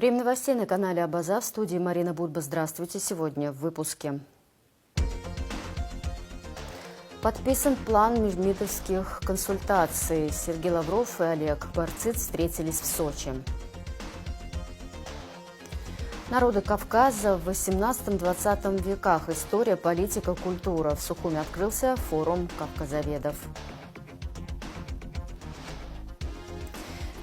Время новостей на канале Абаза. В студии Марина Будба. Здравствуйте. Сегодня в выпуске. Подписан план межмитовских консультаций. Сергей Лавров и Олег Барциц встретились в Сочи. Народы Кавказа в 18-20 веках. История, политика, культура. В Сухуми открылся форум кавказоведов.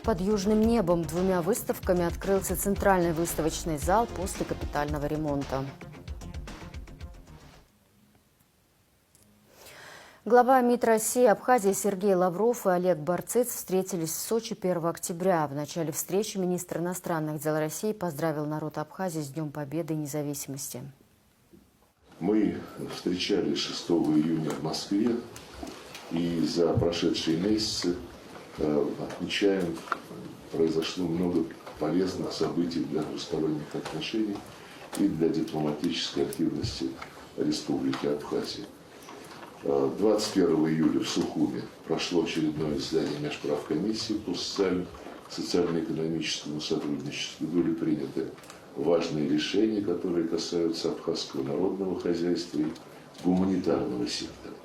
Под южным небом 2 выставками открылся центральный выставочный зал после капитального ремонта. Глава МИД России Абхазии Сергей Лавров и Олег Барциц встретились в Сочи 1 октября. В начале встречи министр иностранных дел России поздравил народ Абхазии с Днем Победы и независимости. Мы встречались 6 июня в Москве и за прошедшие месяцы отмечаем, произошло много полезных событий для двусторонних отношений и для дипломатической активности Республики Абхазия. 21 июля в Сухуми прошло очередное заседание Межправкомиссии по социально-экономическому сотрудничеству. Были приняты важные решения, которые касаются абхазского народного хозяйства и гуманитарного сектора.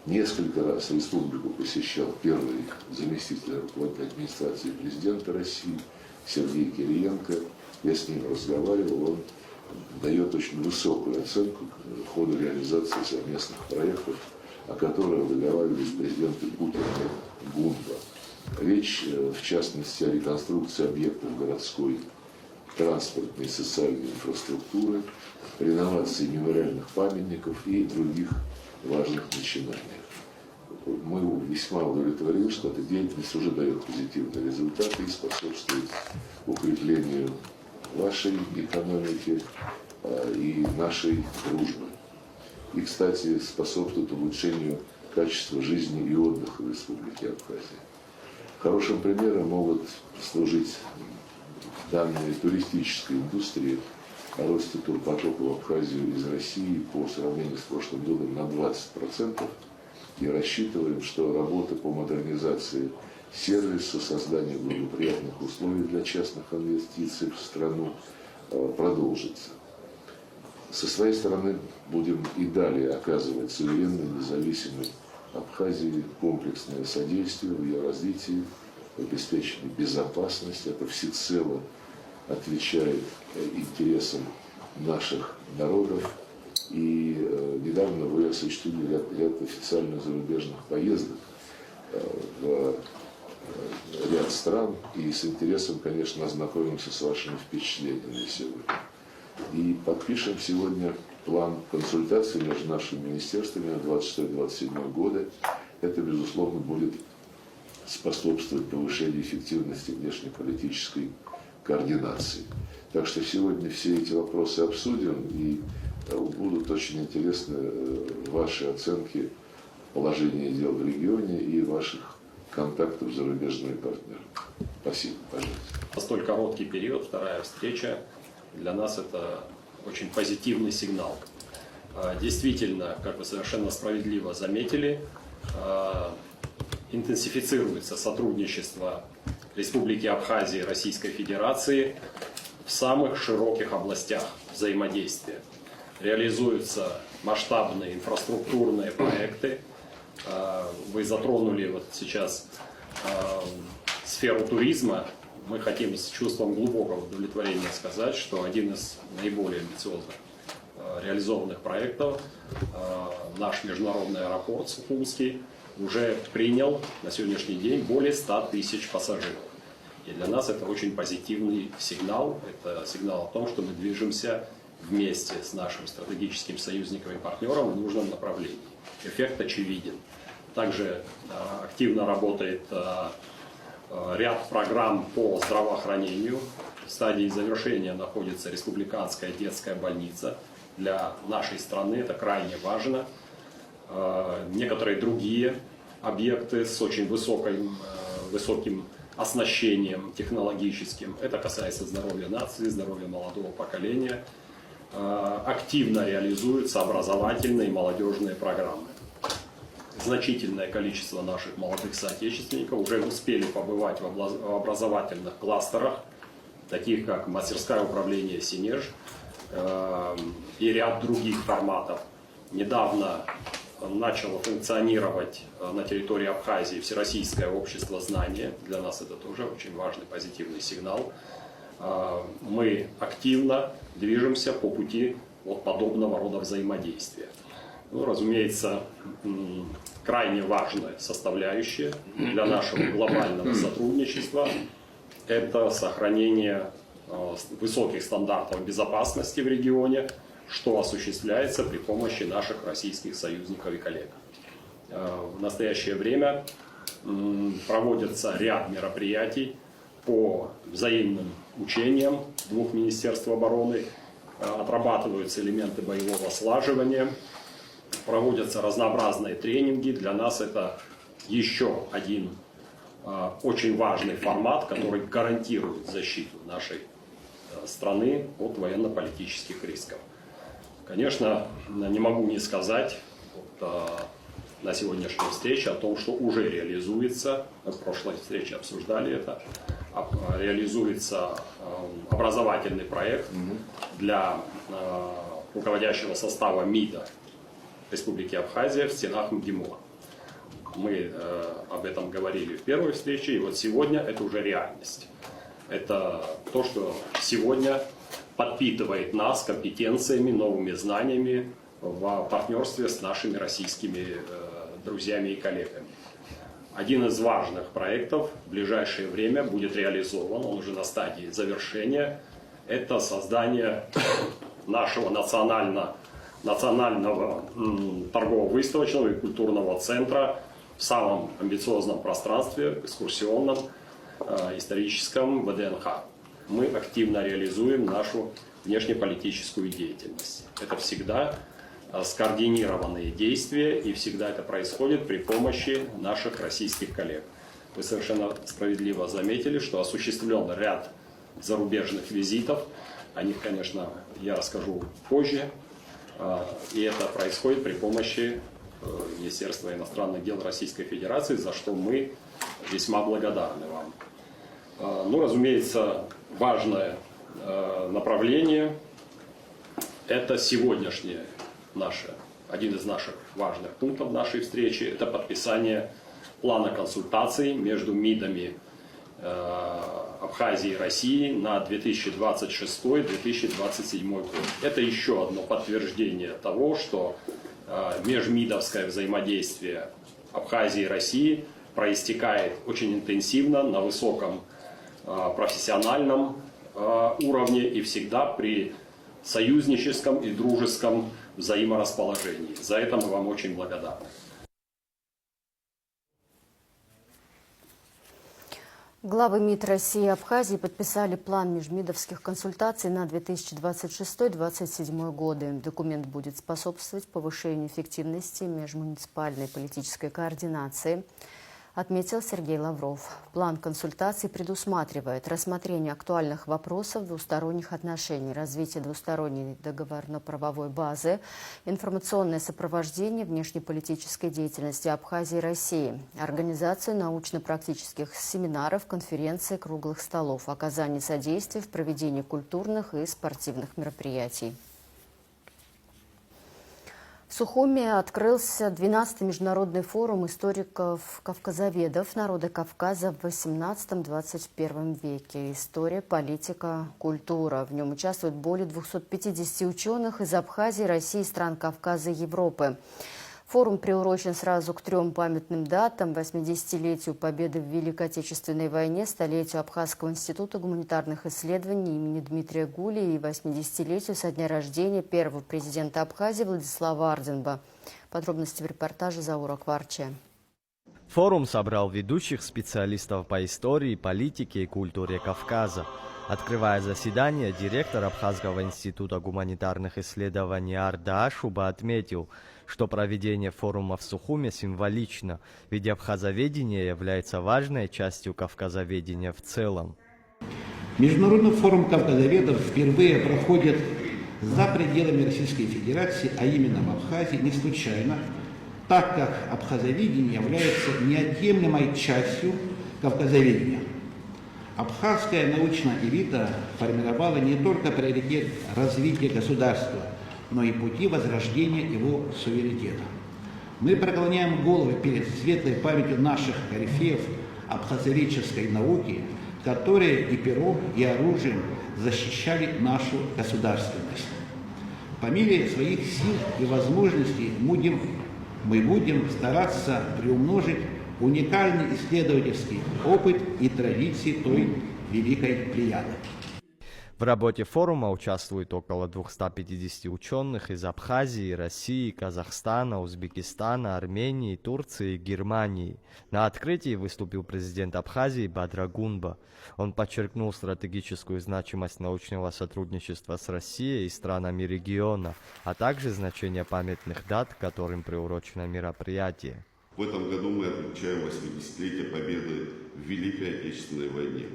Несколько раз республику посещал первый заместитель руководителя администрации президента России Сергей Кириенко. Я с ним разговаривал, он дает очень высокую оценку ходу реализации совместных проектов, о которых договаривались президенты Путин и Гунба. Речь, в частности, о реконструкции объектов городской транспортной и социальной инфраструктуры, реновации мемориальных памятников и других важных начинаниях. Мы весьма удовлетворены, что эта деятельность уже дает позитивные результаты и способствует укреплению вашей экономики и нашей дружбы. И, кстати, способствует улучшению качества жизни и отдыха в Республике Абхазия. Хорошим примером могут служить данные туристической индустрии о росте турпотока в Абхазию из России по сравнению с прошлым годом на 20%. И рассчитываем, что работа по модернизации сервиса, созданию благоприятных условий для частных инвестиций в страну продолжится. Со своей стороны будем и далее оказывать суверенной, независимой Абхазии комплексное содействие в ее развитии, в обеспечении безопасности. Это всецело отвечает интересам наших народов. И недавно вы осуществили ряд официальных зарубежных поездок в ряд стран. И с интересом, конечно, ознакомимся с вашими впечатлениями сегодня. И подпишем сегодня план консультаций между нашими министерствами на 26-27 годы. Это, безусловно, будет способствовать повышению эффективности внешнеполитической координации. Так что сегодня все эти вопросы обсудим, и будут очень интересны ваши оценки положения дел в регионе и ваших контактов с зарубежными партнерами. Спасибо, пожалуйста. За столь короткий период, 2-я встреча, для нас это очень позитивный сигнал. Действительно, как вы совершенно справедливо заметили, интенсифицируется сотрудничество Республики Абхазия и Российской Федерации в самых широких областях взаимодействия. Реализуются масштабные инфраструктурные проекты. Вы затронули вот сейчас сферу туризма. Мы хотим с чувством глубокого удовлетворения сказать, что один из наиболее амбициозных реализованных проектов, наш международный аэропорт Сухумский, уже принял на сегодняшний день более 100 тысяч пассажиров. И для нас это очень позитивный сигнал. Это сигнал о том, что мы движемся вместе с нашим стратегическим союзником и партнером в нужном направлении. Эффект очевиден. Также активно работает ряд программ по здравоохранению. В стадии завершения находится республиканская детская больница. Для нашей страны это крайне важно. Некоторые другие объекты с очень высоким оснащением технологическим. Это касается здоровья нации, здоровья молодого поколения. Активно реализуются образовательные и молодежные программы. Значительное количество наших молодых соотечественников уже успели побывать в образовательных кластерах таких как мастерское управление «Синеж» и ряд других форматов. Недавно начало функционировать на территории Абхазии Всероссийское общество знания. Для нас это тоже очень важный позитивный сигнал. Мы активно движемся по пути вот подобного рода взаимодействия. Ну, разумеется, крайне важная составляющая для нашего глобального сотрудничества – это сохранение высоких стандартов безопасности в регионе, что осуществляется при помощи наших российских союзников и коллег. В настоящее время проводится ряд мероприятий по взаимным учениям двух министерств обороны, отрабатываются элементы боевого слаживания, проводятся разнообразные тренинги. Для нас это еще один очень важный формат, который гарантирует защиту нашей страны от военно-политических рисков. Конечно, не могу не сказать на сегодняшней встрече о том, что уже реализуется, мы в прошлой встрече обсуждали это, реализуется образовательный проект для руководящего состава МИДа Республики Абхазия в стенах МГИМО. Мы об этом говорили в первой встрече, и вот сегодня это уже реальность. Это то, что сегодня подпитывает нас компетенциями, новыми знаниями в партнерстве с нашими российскими друзьями и коллегами. Один из важных проектов в ближайшее время будет реализован, он уже на стадии завершения. Это создание нашего национального торгово-выставочного и культурного центра в самом амбициозном пространстве, экскурсионном, историческом ВДНХ. Мы активно реализуем нашу внешнеполитическую деятельность. Это всегда скоординированные действия, и всегда это происходит при помощи наших российских коллег. Вы совершенно справедливо заметили, что осуществлен ряд зарубежных визитов. О них, конечно, я расскажу позже. И это происходит при помощи Министерства иностранных дел Российской Федерации, за что мы весьма благодарны вам. Ну, разумеется, важное направление – это сегодняшнее один из наших важных пунктов нашей встречи – это подписание плана консультаций между МИДами Абхазии и России на 2026-2027 год. Это еще одно подтверждение того, что межмидовское взаимодействие Абхазии и России проистекает очень интенсивно, на высоком профессиональном уровне и всегда при союзническом и дружеском взаиморасположении. За это мы вам очень благодарны. Главы МИД России и Абхазии подписали план межмидовских консультаций на 2026-2027 годы. Документ будет способствовать повышению эффективности межмуниципальной политической координации, отметил Сергей Лавров. План консультаций предусматривает рассмотрение актуальных вопросов двусторонних отношений, развитие двусторонней договорно-правовой базы, информационное сопровождение внешнеполитической деятельности Абхазии и России, организацию научно-практических семинаров, конференций, круглых столов, оказание содействия в проведении культурных и спортивных мероприятий. В Сухуми открылся 12-й международный форум историков-кавказоведов народа Кавказа в XVIII-XXI веке. История, политика, культура. В нем участвуют более 250 ученых из Абхазии, России, стран Кавказа и Европы. Форум приурочен сразу к 3 памятным датам: 80-летию Победы в Великой Отечественной войне, 100-летию Абхазского института гуманитарных исследований имени Дмитрия Гули и 80-летию со дня рождения первого президента Абхазии Владислава Арденба. Подробности в репортаже Заура Кварче. Форум собрал ведущих специалистов по истории, политике и культуре Кавказа. Открывая заседание, директор Абхазского института гуманитарных исследований Арда Ашуба отметил, что проведение форума в Сухуме символично, ведь абхазоведение является важной частью кавказоведения в целом. Международный форум кавказоведов впервые проходит за пределами Российской Федерации, а именно в Абхазии, не случайно, так как абхазоведение является неотъемлемой частью кавказоведения. Абхазская научная элита формировала не только приоритет развития государства, но и пути возрождения его суверенитета. Мы преклоняем головы перед светлой памятью наших корифеев абхазореческой науки, которые и пером, и оружием защищали нашу государственность. По мере своих сил и возможностей мы будем стараться приумножить уникальный исследовательский опыт и традиции той великой плеяды. В работе форума участвует около 250 ученых из Абхазии, России, Казахстана, Узбекистана, Армении, Турции и Германии. На открытии выступил президент Абхазии Бадрагунба. Он подчеркнул стратегическую значимость научного сотрудничества с Россией и странами региона, а также значение памятных дат, которым приурочено мероприятие. В этом году мы отмечаем 80-летие победы в Великой Отечественной войне.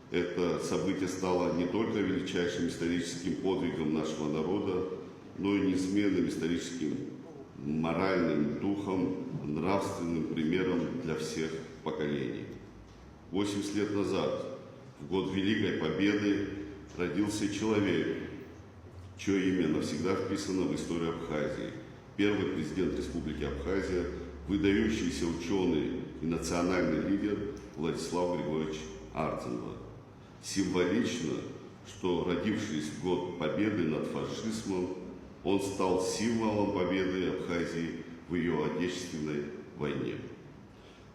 Это событие стало не только величайшим историческим подвигом нашего народа, но и неизменным историческим моральным духом, нравственным примером для всех поколений. 80 лет назад, в год Великой Победы, родился человек, чье имя навсегда вписано в историю Абхазии. Первый президент Республики Абхазия, выдающийся ученый и национальный лидер Владислав Григорьевич Ардзинба. Символично, что, родившись в год победы над фашизмом, он стал символом победы Абхазии в ее Отечественной войне.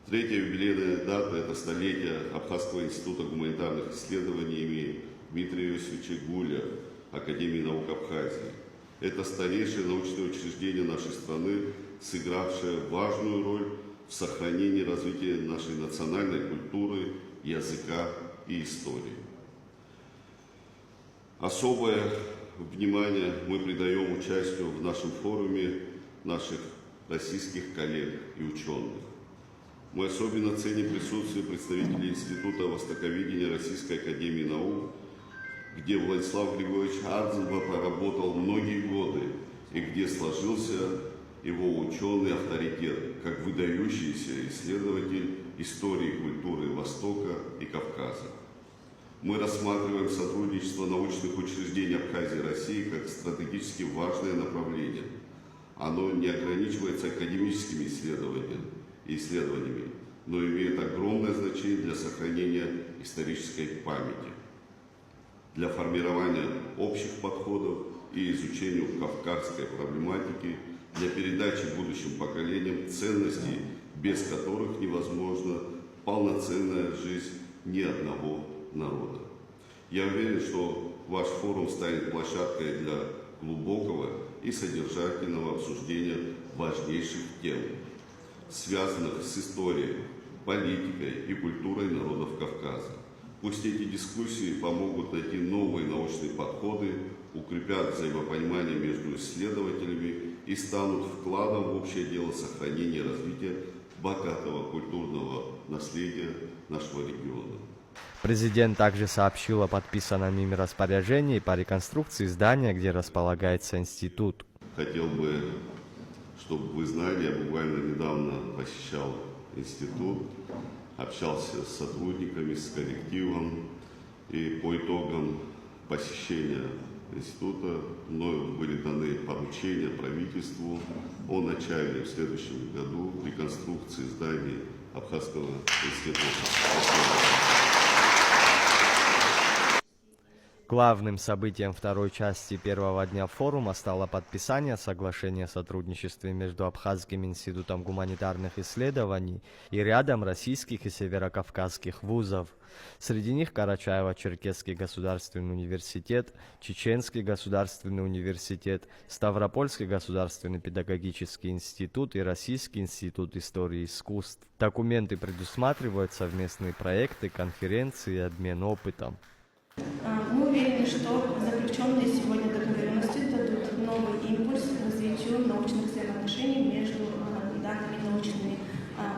Третья юбилейная дата – это столетие Абхазского института гуманитарных исследований имени Дмитрия Иосифовича Гуля, Академии наук Абхазии. Это старейшее научное учреждение нашей страны, сыгравшее важную роль в сохранении и развитии нашей национальной культуры, языка и истории. Особое внимание мы придаем участию в нашем форуме наших российских коллег и ученых. Мы особенно ценим присутствие представителей Института востоковедения Российской Академии наук, где Владислав Григорьевич Ардзинба проработал многие годы и где сложился его ученый авторитет, как выдающийся исследователь истории и культуры Востока и Кавказа. Мы рассматриваем сотрудничество научных учреждений Абхазии и России как стратегически важное направление. Оно не ограничивается академическими исследованиями, но имеет огромное значение для сохранения исторической памяти, для формирования общих подходов и изучения кавказской проблематики, для передачи будущим поколениям ценностей, без которых невозможна полноценная жизнь ни одного народа. Я уверен, что ваш форум станет площадкой для глубокого и содержательного обсуждения важнейших тем, связанных с историей, политикой и культурой народов Кавказа. Пусть эти дискуссии помогут найти новые научные подходы, укрепят взаимопонимание между исследователями и станут вкладом в общее дело сохранения и развития богатого культурного наследия нашего региона. Президент также сообщил о подписанном ими распоряжении по реконструкции здания, где располагается институт. Хотел бы, чтобы вы знали, я буквально недавно посещал институт, общался с сотрудниками, с коллективом, и по итогам посещения института мною были даны поручения правительству о начале в следующем году реконструкции зданий Абхазского института. Главным событием второй части первого дня форума стало подписание соглашения о сотрудничестве между Абхазским институтом гуманитарных исследований и рядом российских и северокавказских вузов. Среди них Карачаево-Черкесский государственный университет, Чеченский государственный университет, Ставропольский государственный педагогический институт и Российский институт истории искусств. Документы предусматривают совместные проекты, конференции и обмен опытом. Мы уверены, что заключенные сегодня договоренности дадут новый импульс развитию научных взаимоотношений между данными научными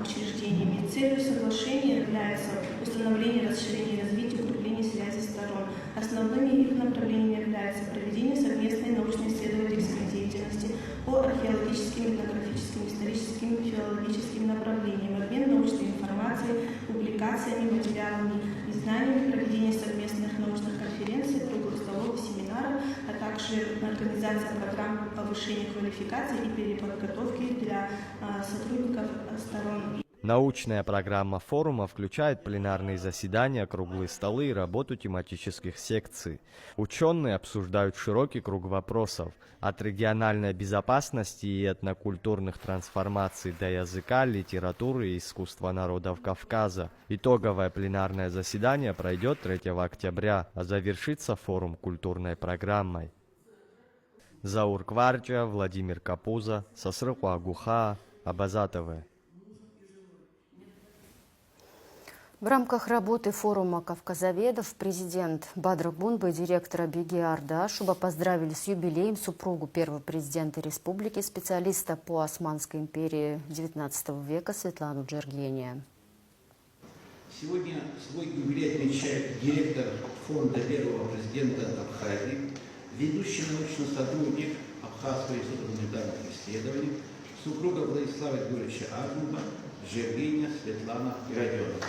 учреждениями. Целью соглашения является установление, расширение, развитие, укрепление связи сторон. Основными их направлениями являются проведение совместной научно-исследовательской деятельности по археологическим, этнографическим, историческим и филологическим направлениям, обмен научной информацией, публикациями, материалами из знаниями, проведение совместных научных конференций, круглых столов, семинаров, а также организация программ повышения квалификации и переподготовки для сотрудников сторон. Научная программа форума включает пленарные заседания, круглые столы и работу тематических секций. Ученые обсуждают широкий круг вопросов – от региональной безопасности и этнокультурных трансформаций до языка, литературы и искусства народов Кавказа. Итоговое пленарное заседание пройдет 3 октября, а завершится форум культурной программой. Заур Кварча, Владимир Капуза, Сасрыху Агуха, Абазатовы. В рамках работы форума кавказоведов президент Бадр Гунба и директор Абиги Ардашуба поздравили с юбилеем супругу первого президента республики, специалиста по Османской империи XIX века Светлану Джергения. Сегодня свой юбилей отмечает директор фонда первого президента Абхазии, ведущий научный сотрудник Абхазского института гуманитарных исследований, супруга Владислава Георгиевича Агунба, Джергения Светлана Ироденова.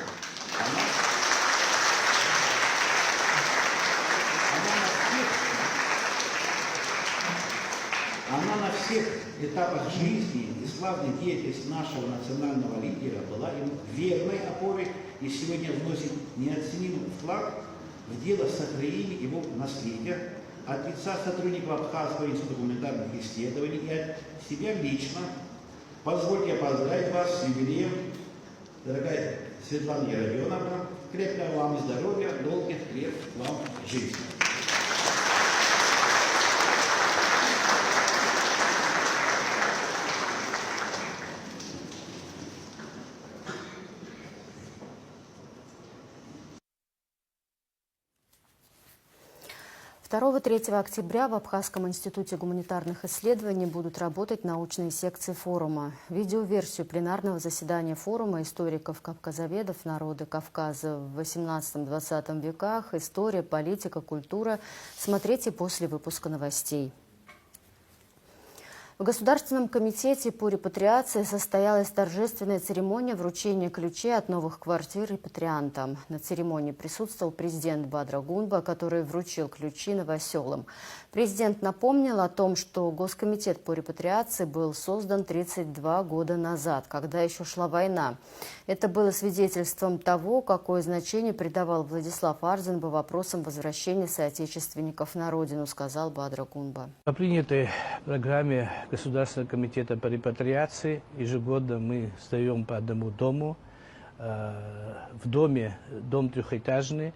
Она на всех этапах жизни и славной деятельности нашего национального лидера была ему верной опорой и сегодня вносит неоценимый вклад в дело сохранения его наследия. От лица сотрудников Абхазского института гуманитарных исследований и от себя лично позвольте поздравить вас с юбилеем, дорогая Светлана Ироденовна. Крепкого вам здоровья, долгих лет вам жизни. 2-3 октября в Абхазском институте гуманитарных исследований будут работать научные секции форума. Видеоверсию пленарного заседания форума историков-кавказоведов народы Кавказа в 18-20 веках, история, политика, культура смотрите после выпуска новостей. В Государственном комитете по репатриации состоялась торжественная церемония вручения ключей от новых квартир репатриантам. На церемонии присутствовал президент Бадр Гунба, который вручил ключи новоселам. Президент напомнил о том, что Госкомитет по репатриации был создан 32 года назад, когда еще шла война. Это было свидетельством того, какое значение придавал Владислав Арзенба вопросам возвращения соотечественников на родину, сказал Бадр Гунба. По принятой программе Государственного комитета по репатриации ежегодно мы сдаем по одному дому. В доме, дом трехэтажный,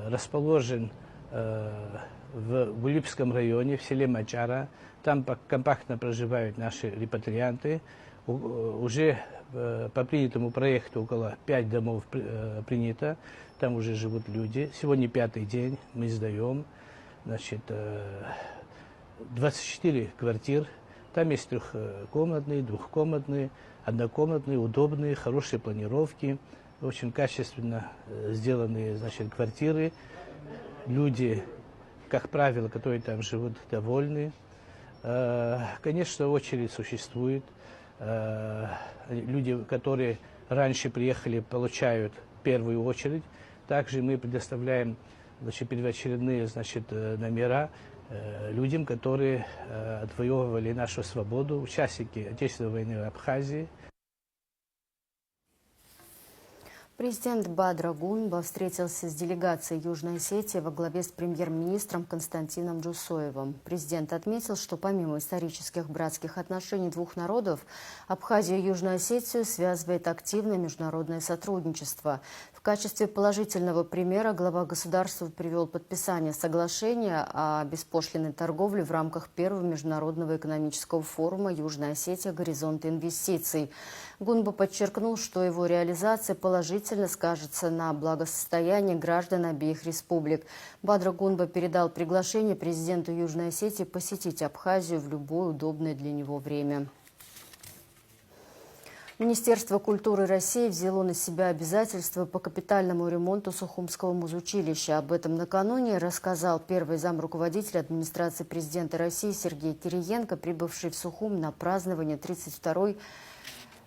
расположен в Гулибском районе, в селе Мачара. Там компактно проживают наши репатрианты. Уже по принятому проекту около 5 домов принято. Там уже живут люди. Сегодня 5-й день мы сдаем. Значит, 24 квартир. Там есть трехкомнатные, двухкомнатные, однокомнатные, удобные, хорошие планировки, очень качественно сделанные, значит, квартиры. Люди, как правило, которые там живут, довольны. Конечно, очередь существует. Люди, которые раньше приехали, получают первую очередь. Также мы предоставляем, значит, первоочередные, значит, номера людям, которые отвоевывали нашу свободу, участники Отечественной войны в Абхазии. Президент Бадр Гунба встретился с делегацией Южной Осетии во главе с премьер-министром Константином Джусоевым. Президент отметил, что помимо исторических братских отношений двух народов, Абхазию и Южную Осетию связывает активное международное сотрудничество. В качестве положительного примера глава государства привел подписание соглашения о беспошлинной торговле в рамках первого международного экономического форума Южная Осетия «Горизонт инвестиций». Гунба подчеркнул, что его реализация положительно скажется на благосостоянии граждан обеих республик. Бадр Гунба передал приглашение президенту Южной Осетии посетить Абхазию в любое удобное для него время. Министерство культуры России взяло на себя обязательства по капитальному ремонту Сухумского музучилища. Об этом накануне рассказал первый замруководителя администрации президента России Сергей Кириенко, прибывший в Сухум на празднование 32-й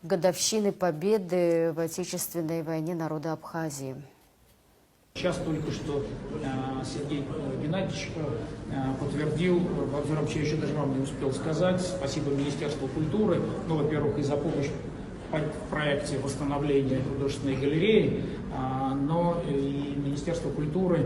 годовщины победы в Отечественной войне народа Абхазии. Сейчас только что Сергей Геннадьевич подтвердил, Владимир Ильич, я еще даже вам не успел сказать, спасибо Министерству культуры, ну, во-первых, и за помощь в проекте восстановления художественной галереи, но и Министерство культуры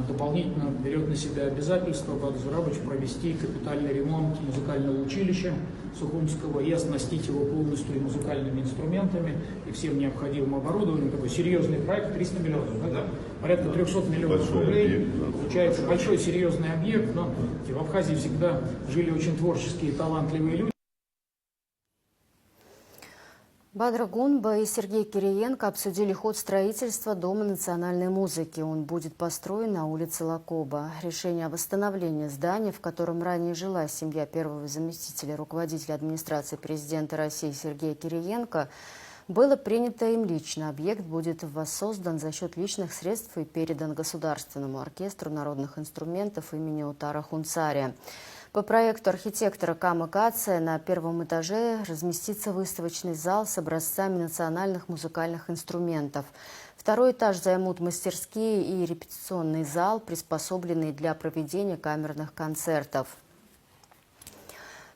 дополнительно берет на себя обязательство провести капитальный ремонт музыкального училища Сухумского и оснастить его полностью музыкальными инструментами и всем необходимым оборудованием. Такой серьезный проект, 300 миллионов, да? Порядка 300 миллионов рублей. Получается большой серьезный объект, но в Абхазии всегда жили очень творческие и талантливые люди. Бадра Гунба и Сергей Кириенко обсудили ход строительства Дома национальной музыки. Он будет построен на улице Лакоба. Решение о восстановлении здания, в котором ранее жила семья первого заместителя руководителя администрации президента России Сергея Кириенко, было принято им лично. Объект будет воссоздан за счет личных средств и передан Государственному оркестру народных инструментов имени Утара Хунцария. По проекту архитектора Кама Кация на первом этаже разместится выставочный зал с образцами национальных музыкальных инструментов. Второй этаж займут мастерские и репетиционный зал, приспособленный для проведения камерных концертов.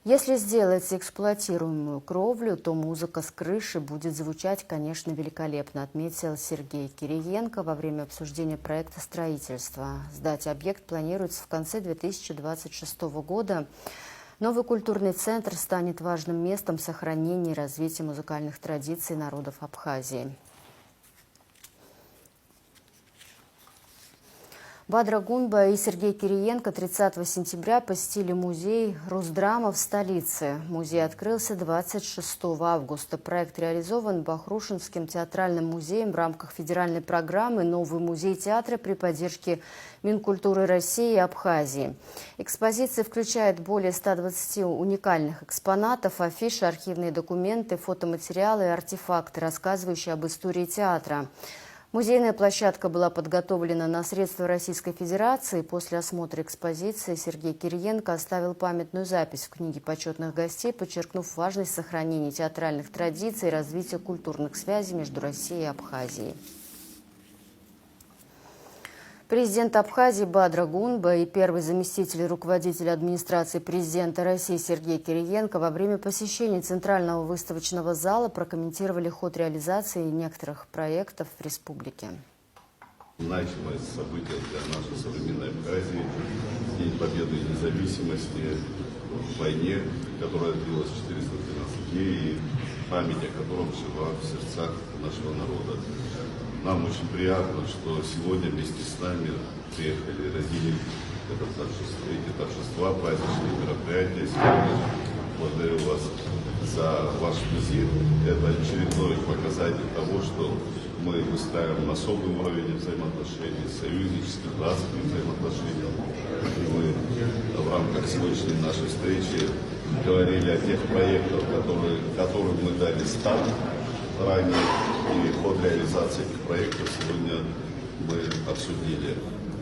Если сделать эксплуатируемую кровлю, то музыка с крыши будет звучать, конечно, великолепно, отметил Сергей Кириенко во время обсуждения проекта строительства. Сдать объект планируется в конце 2026 года. Новый культурный центр станет важным местом сохранения и развития музыкальных традиций народов Абхазии. Бадра Гунба и Сергей Кириенко 30 сентября посетили музей Русдрама в столице. Музей открылся 26 августа. Проект реализован Бахрушинским театральным музеем в рамках федеральной программы «Новый музей театра» при поддержке Минкультуры России и Абхазии. Экспозиция включает более 120 уникальных экспонатов, афиши, архивные документы, фотоматериалы и артефакты, рассказывающие об истории театра. Музейная площадка была подготовлена на средства Российской Федерации. После осмотра экспозиции Сергей Кириенко оставил памятную запись в книге почетных гостей, подчеркнув важность сохранения театральных традиций и развития культурных связей между Россией и Абхазией. Президент Абхазии Бадра Гунба и первый заместитель руководителя администрации президента России Сергей Кириенко во время посещения Центрального выставочного зала прокомментировали ход реализации некоторых проектов в республике. Значимое событие для нашей современной Абхазии, День Победы и Независимости в войне, которая длилась 413 дней, и память о котором жива в сердцах нашего народа. Нам очень приятно, что сегодня вместе с нами приехали и разделили эти торжества, праздничные мероприятия. Сегодня благодарю вас за ваш визит. Это очередной показатель того, что мы выстраиваем особый уровень взаимоотношений, союзнических, братских взаимоотношений. И мы в рамках сегодняшней нашей встречи говорили о тех проектах, которым мы дали старт ранее, и ход реализации этих проектов сегодня мы обсудили.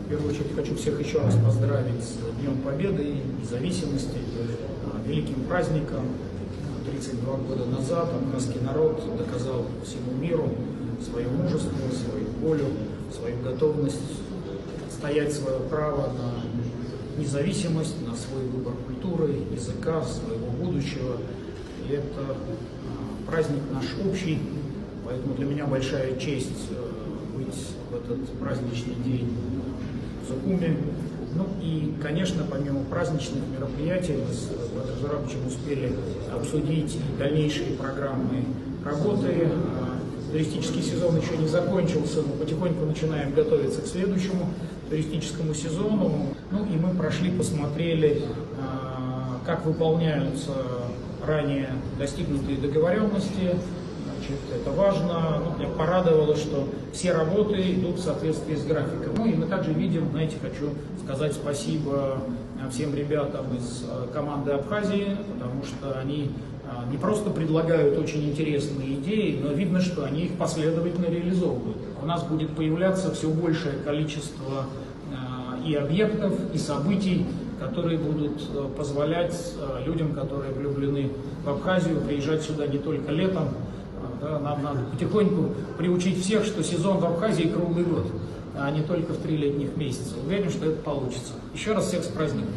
В первую очередь хочу всех еще раз поздравить с Днем Победы и Независимости, великим праздником. 32 года назад абхазский народ доказал всему миру свое мужество, свою волю, свою готовность стоять свое право на независимость, на свой выбор культуры, языка, своего будущего. И это праздник наш общий, поэтому для меня большая честь быть в этот праздничный день в Сухуме. Ну и, конечно, помимо праздничных мероприятий, мы с Бадром успели обсудить дальнейшие программы работы. Туристический сезон еще не закончился, но потихоньку начинаем готовиться к следующему туристическому сезону. Ну и мы посмотрели, как выполняются ранее достигнутые договоренности. Значит, это важно. Меня порадовало, что все работы идут в соответствии с графиком. Ну и мы также видим, знаете, хочу сказать спасибо всем ребятам из команды Абхазии, потому что они не просто предлагают очень интересные идеи, но видно, что они их последовательно реализовывают. У нас будет появляться все большее количество и объектов, и событий, которые будут позволять людям, которые влюблены в Абхазию, приезжать сюда не только летом. Да, нам надо потихоньку приучить всех, что сезон в Абхазии круглый год. а не только в 3 летних месяца. Уверен, что это получится. Еще раз всех с праздником.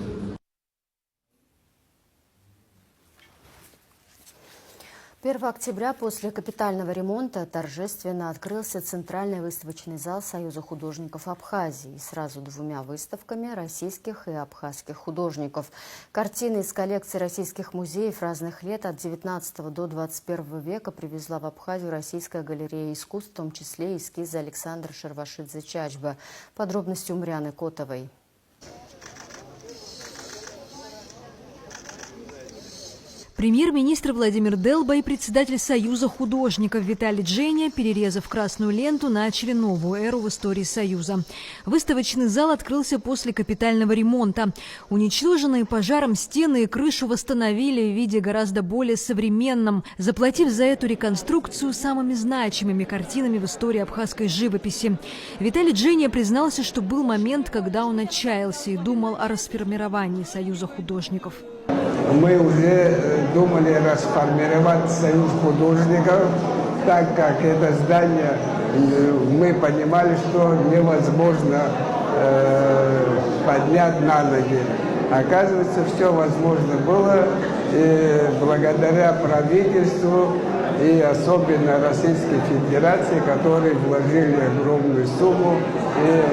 1 октября после капитального ремонта торжественно открылся Центральный выставочный зал Союза художников Абхазии. Сразу 2 выставками российских и абхазских художников. Картины из коллекции российских музеев разных лет от 19 до 21 века привезла в Абхазию Российская галерея искусств, в том числе эскизы Александра Шервашидзе-Чачба. Подробности у Марианы Котовой. Премьер-министр Владимир Делба и председатель Союза художников Виталий Дженя, перерезав красную ленту, начали новую эру в истории Союза. Выставочный зал открылся после капитального ремонта. Уничтоженные пожаром стены и крышу восстановили в виде гораздо более современном, заплатив за эту реконструкцию самыми значимыми картинами в истории абхазской живописи. Виталий Дженя признался, что был момент, когда он отчаялся и думал о расформировании Союза художников. Мы уже думали расформировать Союз художников, так как это здание, мы понимали, что невозможно поднять на ноги. Оказывается, все возможно было, и благодаря правительству и особенно Российской Федерации, которые вложили огромную сумму и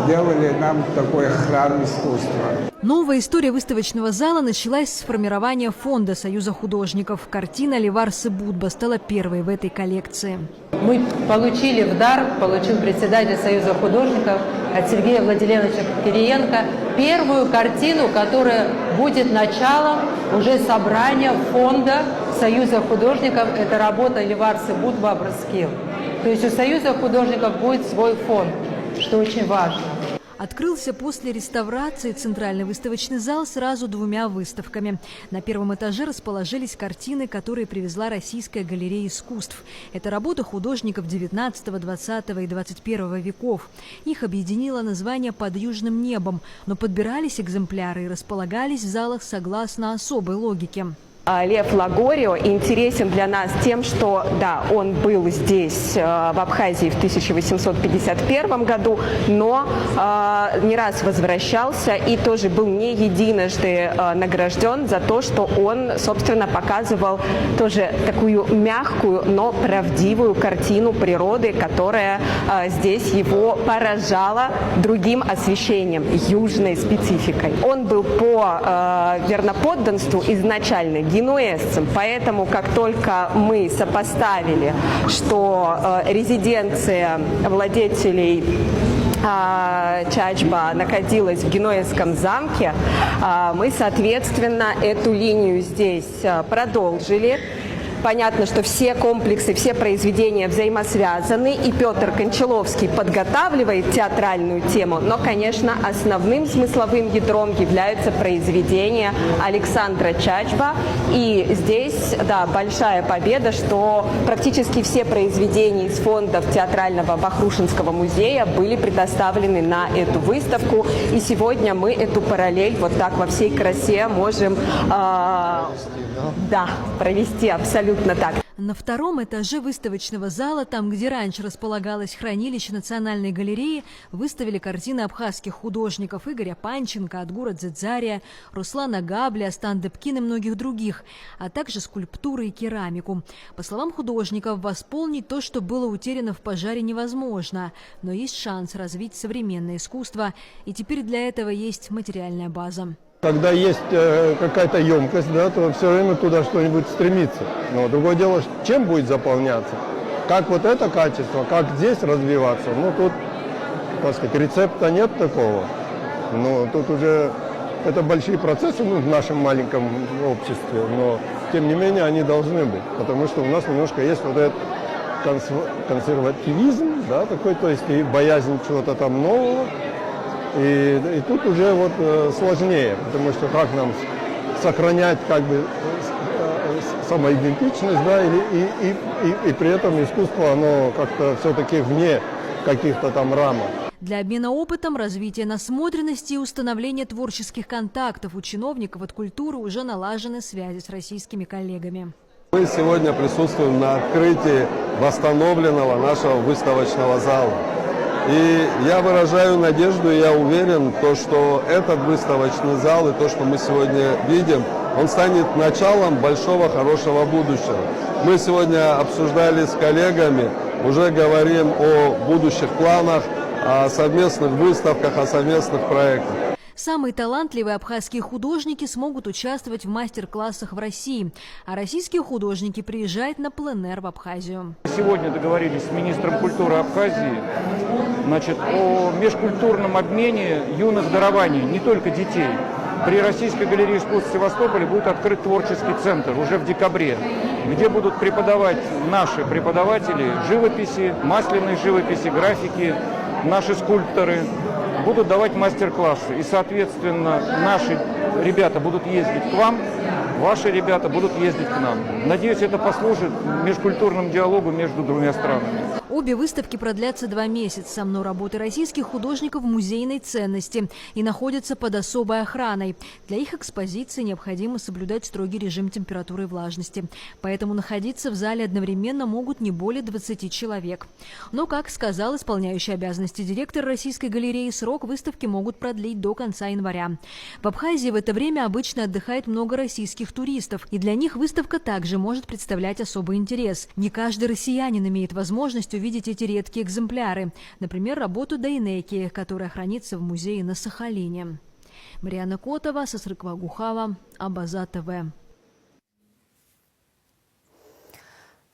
сделали нам такой храм искусства. Новая история выставочного зала началась с формирования фонда Союза художников. Картина Леварсы Будба стала первой в этой коллекции. Мы получили в дар, получил председатель Союза художников от Сергея Владимировича Кириенко первую картину, которая будет началом уже собрания фонда Союза художников. Это работа Леварсы Будба «Образки». То есть у Союза художников будет свой фонд, что очень важно. Открылся после реставрации Центральный выставочный зал сразу 2 выставками. На первом этаже расположились картины, которые привезла Российская галерея искусств. Это работы художников 19, 20 и 21 веков. Их объединило название «Под южным небом», но подбирались экземпляры и располагались в залах согласно особой логике. Лев Лагорио интересен для нас тем, что, да, он был здесь, в Абхазии, в 1851 году, но не раз возвращался и тоже был не единожды награжден за то, что он, собственно, показывал тоже такую мягкую, но правдивую картину природы, которая здесь его поражала другим освещением, южной спецификой. Он был по верноподданству изначально генуэзцем, поэтому как только мы сопоставили, что резиденция владетелей Чачба находилась в Генуэзском замке, мы, соответственно, эту линию здесь продолжили. Понятно, что все комплексы, все произведения взаимосвязаны, и Петр Кончаловский подготавливает театральную тему, но, конечно, основным смысловым ядром являются произведения Александра Чачба. И здесь, да, большая победа, что практически все произведения из фондов театрального Бахрушинского музея были предоставлены на эту выставку. И сегодня мы эту параллель вот так во всей красе можем провести абсолютно так. На 2 этаже выставочного зала, там, где раньше располагалось хранилище Национальной галереи, выставили картины абхазских художников Игоря Панченко, Адгура Дзедзария, Руслана Габля, Астан Депкин и многих других, а также скульптуры и керамику. По словам художников, восполнить то, что было утеряно в пожаре, невозможно, но есть шанс развить современное искусство, и теперь для этого есть материальная база. Когда есть какая-то емкость, да, то все время туда что-нибудь стремится. Но другое дело, чем будет заполняться, как вот это качество, как здесь развиваться. Ну, тут, так сказать, рецепта нет такого. Но тут уже это большие процессы в нашем маленьком обществе, но, тем не менее, они должны быть. Потому что у нас немножко есть вот этот консервативизм, да, такой, то есть и боязнь чего-то там нового. И тут уже вот сложнее, потому что как нам сохранять как бы самоидентичность, да, и при этом искусство, оно как-то все-таки вне каких-то там рамок. Для обмена опытом, развития насмотренности и установления творческих контактов у чиновников от культуры уже налажены связи с российскими коллегами. Мы сегодня присутствуем на открытии восстановленного нашего выставочного зала. И я выражаю надежду, и я уверен, что этот выставочный зал и то, что мы сегодня видим, он станет началом большого, хорошего будущего. Мы сегодня обсуждали с коллегами, уже говорим о будущих планах, о совместных выставках, о совместных проектах. Самые талантливые абхазские художники смогут участвовать в мастер-классах в России, а российские художники приезжают на пленэр в Абхазию. Сегодня договорились с министром культуры Абхазии, о межкультурном обмене юных дарований, не только детей. При Российской галерее искусств в Севастополе будет открыт творческий центр уже в декабре, где будут преподавать наши преподаватели живописи, масляной живописи, графики, наши скульпторы. Будут давать мастер-классы. И, соответственно, наши ребята будут ездить к вам, ваши ребята будут ездить к нам. Надеюсь, это послужит межкультурному диалогу между двумя странами. Обе выставки продлятся 2 месяца, но работы российских художников музейной ценности и находятся под особой охраной. Для их экспозиции необходимо соблюдать строгий режим температуры и влажности. Поэтому находиться в зале одновременно могут не более 20 человек. Но, как сказал исполняющий обязанности директор Российской галереи, срок выставки могут продлить до конца января. В Абхазии в это время обычно отдыхает много российских туристов, и для них выставка также может представлять особый интерес. Не каждый россиянин имеет возможность увидеть эти редкие экземпляры. Например, работу Дайнеки, которая хранится в музее на Сахалине. Марьяна Котова, Сосрыква Гухава, Абаза ТВ.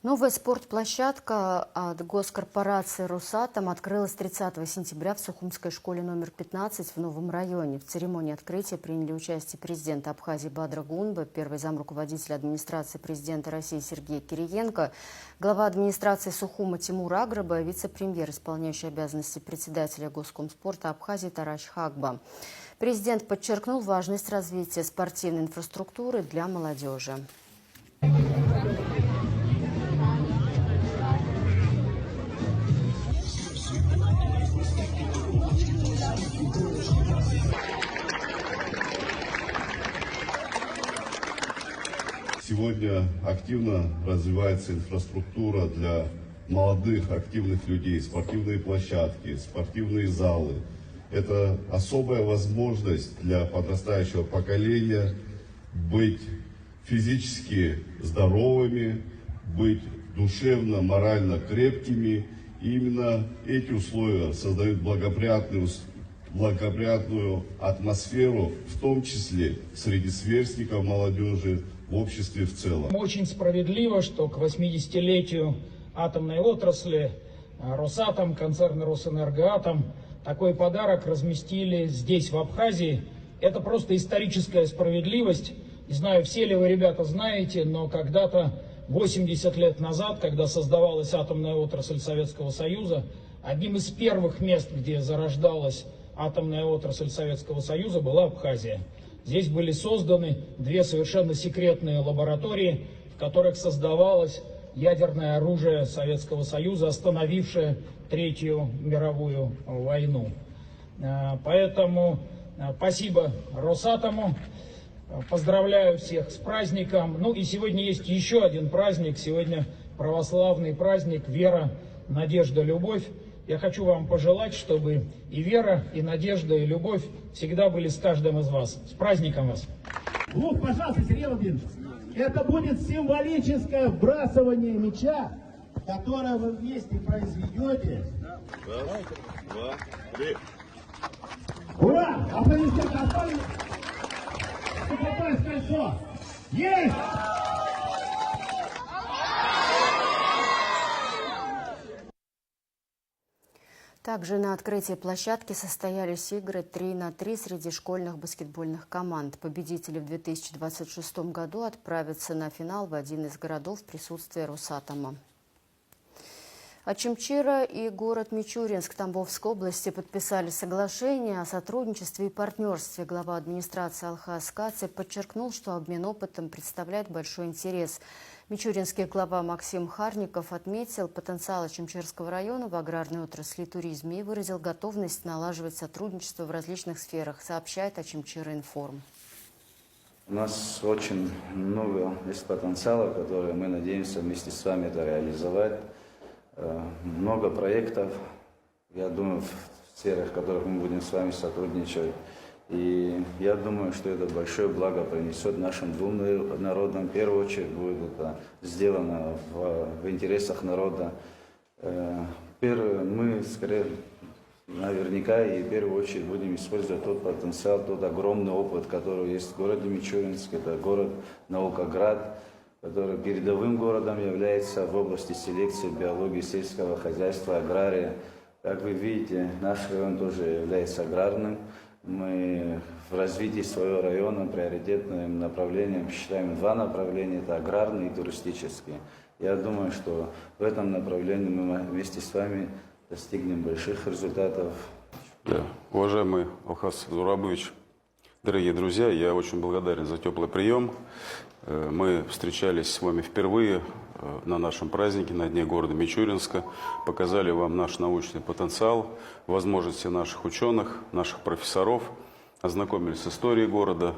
Новая спортплощадка от госкорпорации «Росатом» открылась 30 сентября в Сухумской школе номер 15 в Новом районе. В церемонии открытия приняли участие президент Абхазии Бадра Гунба, первый замруководителя администрации президента России Сергей Кириенко, глава администрации Сухума Тимур Аграба, вице-премьер, исполняющий обязанности председателя Госкомспорта Абхазии Тараш Хагба. Президент подчеркнул важность развития спортивной инфраструктуры для молодежи. Сегодня активно развивается инфраструктура для молодых, активных людей, спортивные площадки, спортивные залы. Это особая возможность для подрастающего поколения быть физически здоровыми, быть душевно, морально крепкими. И именно эти условия создают благоприятную атмосферу, в том числе среди сверстников молодежи, в обществе в целом. Очень справедливо, что к 80-летию атомной отрасли Росатом, концерна Росэнергоатом, такой подарок разместили здесь, в Абхазии. Это просто историческая справедливость. Не знаю, все ли вы, ребята, знаете, но когда-то, 80 лет назад, когда создавалась атомная отрасль Советского Союза, одним из первых мест, где зарождалась атомная отрасль Советского Союза, была Абхазия. Здесь были созданы 2 совершенно секретные лаборатории, в которых создавалось ядерное оружие Советского Союза, остановившее Третью мировую войну. Поэтому спасибо Росатому, поздравляю всех с праздником. Ну и сегодня есть еще один праздник, сегодня православный праздник «Вера, надежда, любовь». Я хочу вам пожелать, чтобы и вера, и надежда, и любовь всегда были с каждым из вас. С праздником вас! Пожалуйста, Сергей Владимирович, это будет символическое вбрасывание мяча, которое вы вместе произведете. Раз, два, три. Ура! Аплодисменты! Попасть в кольцо! Есть! Также на открытии площадки состоялись игры 3 на 3 среди школьных баскетбольных команд. Победители в 2026 году отправятся на финал в один из городов в присутствии Росатома. Очимчира и город Мичуринск Тамбовской области подписали соглашение о сотрудничестве и партнерстве. Глава администрации Алхаз Каци подчеркнул, что обмен опытом представляет большой интерес. Мичуринский глава Максим Харников отметил потенциал Очимчирского района в аграрной отрасли и туризме и выразил готовность налаживать сотрудничество в различных сферах, сообщает Очимчира-Информ. У нас очень много есть потенциала, который мы надеемся вместе с вами это реализовать. Много проектов я думаю, в сферах, в которых мы будем с вами сотрудничать. И я думаю, что это большое благо принесет нашим двум народам. В первую очередь будет это сделано в интересах народа. Мы, скорее, наверняка и в первую очередь будем использовать тот потенциал, тот огромный опыт, который есть в городе Мичуринск. Это город Наукоград, который передовым городом является в области селекции, биологии, сельского хозяйства, агрария. Как вы видите, наш район тоже является аграрным. Мы в развитии своего района приоритетным направлением считаем два направления, это аграрный и туристический. Я думаю, что в этом направлении мы вместе с вами достигнем больших результатов. Да. Уважаемый Алхаз Зурабович, дорогие друзья, я очень благодарен за теплый прием. Мы встречались с вами впервые на нашем празднике, на Дне города Мичуринска. Показали вам наш научный потенциал, возможности наших ученых, наших профессоров. Ознакомились с историей города.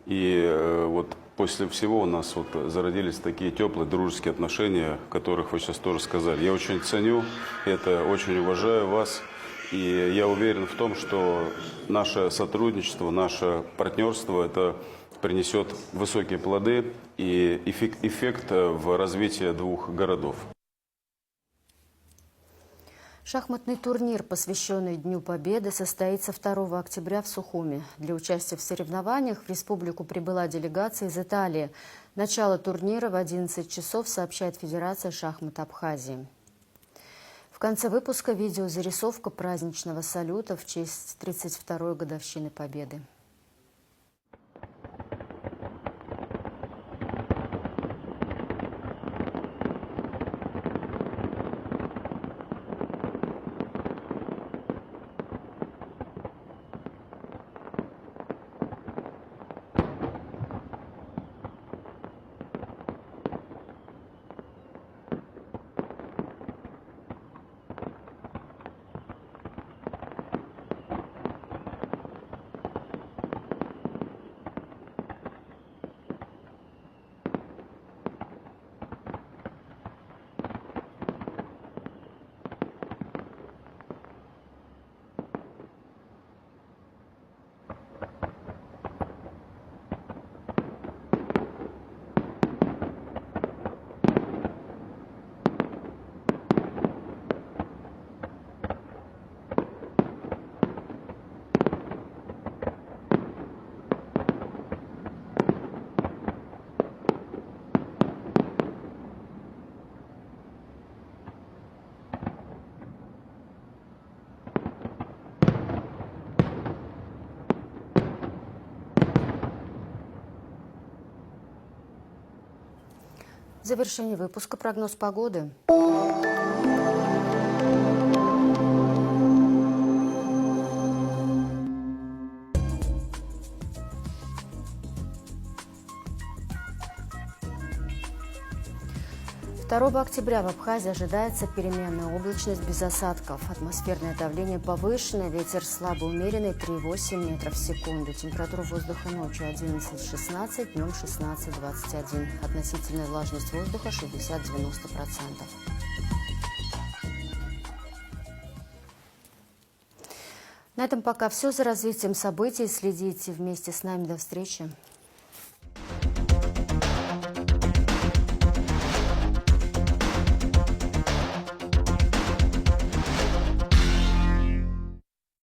И вот после всего у нас зародились такие теплые дружеские отношения, о которых вы сейчас тоже сказали. Я очень ценю это, очень уважаю вас. И я уверен в том, что наше сотрудничество, наше партнерство, это принесет высокие плоды и эффект в развитии двух городов. Шахматный турнир, посвященный Дню Победы, состоится 2 октября в Сухуми. Для участия в соревнованиях в республику прибыла делегация из Италии. Начало турнира в 11 часов, сообщает Федерация шахмат Абхазии. В конце выпуска видеозарисовка праздничного салюта в честь 32-й годовщины Победы. В завершении выпуска прогноз погоды. Второго октября в Абхазии ожидается переменная облачность без осадков. Атмосферное давление повышенное, ветер слабо умеренный 3,8 метров в секунду. Температура воздуха ночью 11-16, днем 16-21. Относительная влажность воздуха 60-90%. На этом пока все. За развитием событий следите вместе с нами. До встречи.